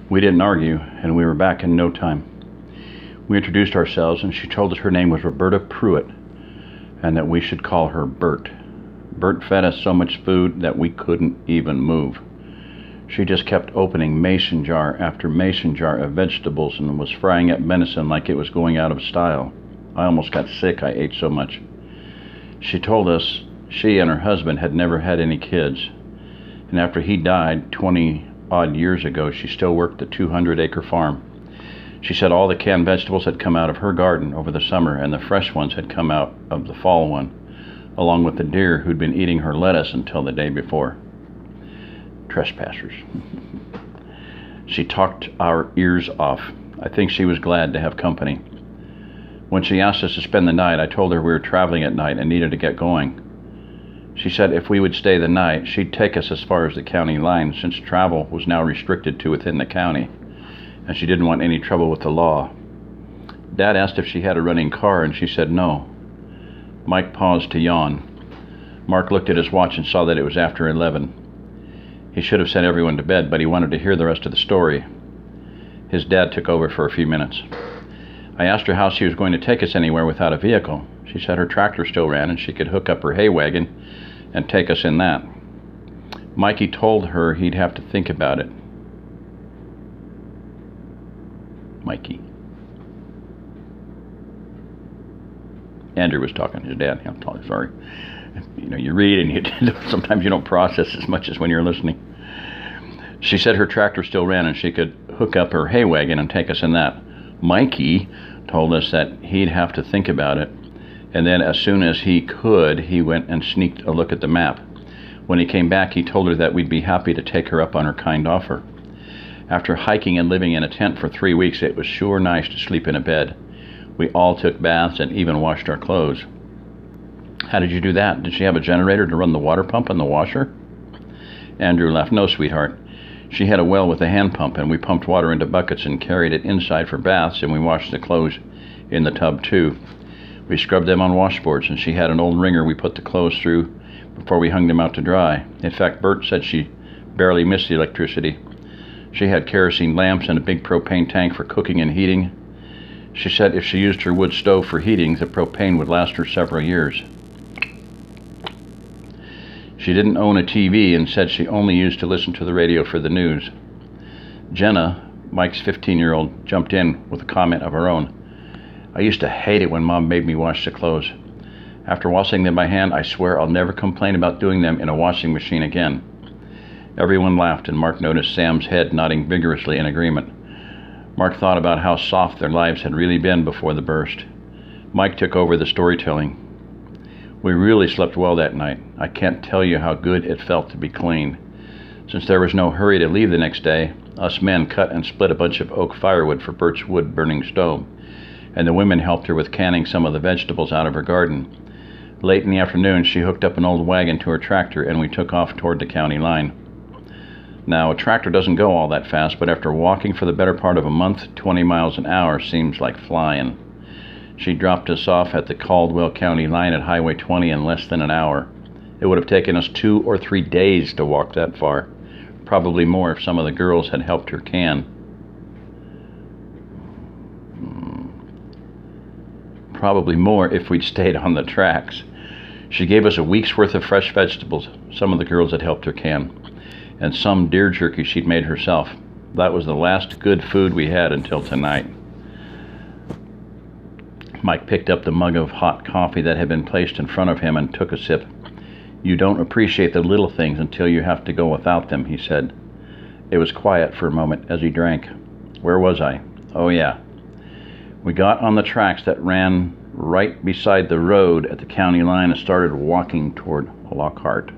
We didn't argue, and we were back in no time. We introduced ourselves, and she told us her name was Roberta Pruitt, and that we should call her Bert. Bert fed us so much food that we couldn't even move. She just kept opening mason jar after mason jar of vegetables and was frying up venison like it was going out of style. I almost got sick, I ate so much. She told us she and her husband had never had any kids, and after he died 20-odd years ago, she still worked the 200-acre farm. She said all the canned vegetables had come out of her garden over the summer, and the fresh ones had come out of the fall one, along with the deer who'd been eating her lettuce until the day before. Trespassers. She talked our ears off. I think she was glad to have company. When she asked us to spend the night, I told her we were traveling at night and needed to get going. She said if we would stay the night, she'd take us as far as the county line, since travel was now restricted to within the county, and she didn't want any trouble with the law. Dad asked if she had a running car, and she said no. Mike paused to yawn. Mark looked at his watch and saw that it was after 11. He should have sent everyone to bed, but he wanted to hear the rest of the story. His dad took over for a few minutes. I asked her how she was going to take us anywhere without a vehicle. She said her tractor still ran and she could hook up her hay wagon and take us in that. Mikey told her he'd have to think about it. Mikey. Andrew was talking to his dad. I'm sorry. You read and sometimes you don't process as much as when you're listening. She said her tractor still ran and she could hook up her hay wagon and take us in that. Mikey told us that he'd have to think about it, and then as soon as he could, he went and sneaked a look at the map. When he came back, he told her that we'd be happy to take her up on her kind offer. After hiking and living in a tent for 3 weeks, it was sure nice to sleep in a bed. We all took baths and even washed our clothes. How did you do that? Did she have a generator to run the water pump and the washer? Andrew laughed. No, sweetheart. She had a well with a hand pump, and we pumped water into buckets and carried it inside for baths, and we washed the clothes in the tub too. We scrubbed them on washboards, and she had an old wringer we put the clothes through before we hung them out to dry. In fact, Bert said she barely missed the electricity. She had kerosene lamps and a big propane tank for cooking and heating. She said if she used her wood stove for heating, the propane would last her several years. She didn't own a TV and said she only used to listen to the radio for the news. Jenna, Mike's 15-year-old, jumped in with a comment of her own. I used to hate it when Mom made me wash the clothes. After washing them by hand, I swear I'll never complain about doing them in a washing machine again. Everyone laughed, and Mark noticed Sam's head nodding vigorously in agreement. Mark thought about how soft their lives had really been before the burst. Mike took over the storytelling. We really slept well that night. I can't tell you how good it felt to be clean. Since there was no hurry to leave the next day, us men cut and split a bunch of oak firewood for Bert's wood-burning stove, and the women helped her with canning some of the vegetables out of her garden. Late in the afternoon, she hooked up an old wagon to her tractor, and we took off toward the county line. Now, a tractor doesn't go all that fast, but after walking for the better part of a month, 20 miles an hour seems like flying. She dropped us off at the Caldwell County line at Highway 20 in less than an hour. It would have taken us 2 or 3 days to walk that far. Probably more if some of the girls had helped her can. Probably more if we'd stayed on the tracks. She gave us a week's worth of fresh vegetables. Some of the girls had helped her can. And some deer jerky she'd made herself. That was the last good food we had until tonight. Mike picked up the mug of hot coffee that had been placed in front of him and took a sip. You don't appreciate the little things until you have to go without them, he said. It was quiet for a moment as he drank. Where was I? Oh, yeah. We got on the tracks that ran right beside the road at the county line and started walking toward Lockhart.